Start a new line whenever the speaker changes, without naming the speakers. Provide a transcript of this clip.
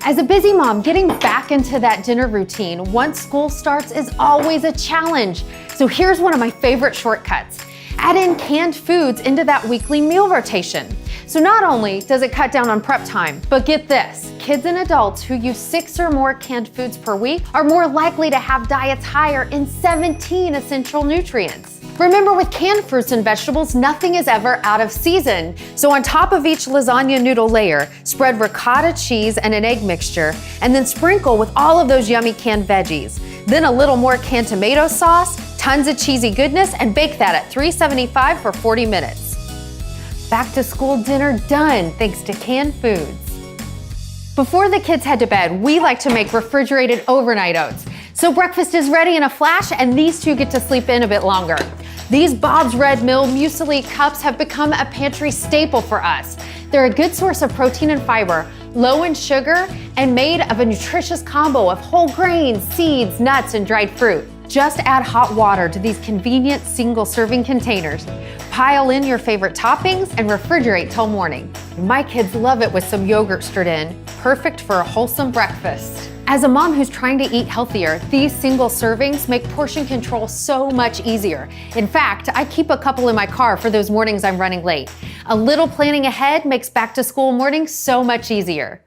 As a busy mom, getting back into that dinner routine once school starts is always a challenge. So here's one of my favorite shortcuts. Add in canned foods into that weekly meal rotation. So not only does it cut down on prep time, but get this, kids and adults who use 6 or more canned foods per week are more likely to have diets higher in 17 essential nutrients. Remember, with canned fruits and vegetables, nothing is ever out of season. So on top of each lasagna noodle layer, spread ricotta cheese and an egg mixture, and then sprinkle with all of those yummy canned veggies. Then a little more canned tomato sauce, tons of cheesy goodness, and bake that at 375 for 40 minutes. Back to school dinner done, thanks to canned foods. Before the kids head to bed, we like to make refrigerated overnight oats. So breakfast is ready in a flash, and these two get to sleep in a bit longer. These Bob's Red Mill muesli cups have become a pantry staple for us. They're a good source of protein and fiber, low in sugar, and made of a nutritious combo of whole grains, seeds, nuts, and dried fruit. Just add hot water to these convenient single-serving containers. Pile in your favorite toppings and refrigerate till morning. My kids love it with some yogurt stirred in, perfect for a wholesome breakfast. As a mom who's trying to eat healthier, these single servings make portion control so much easier. In fact, I keep a couple in my car for those mornings I'm running late. A little planning ahead makes back to school mornings so much easier.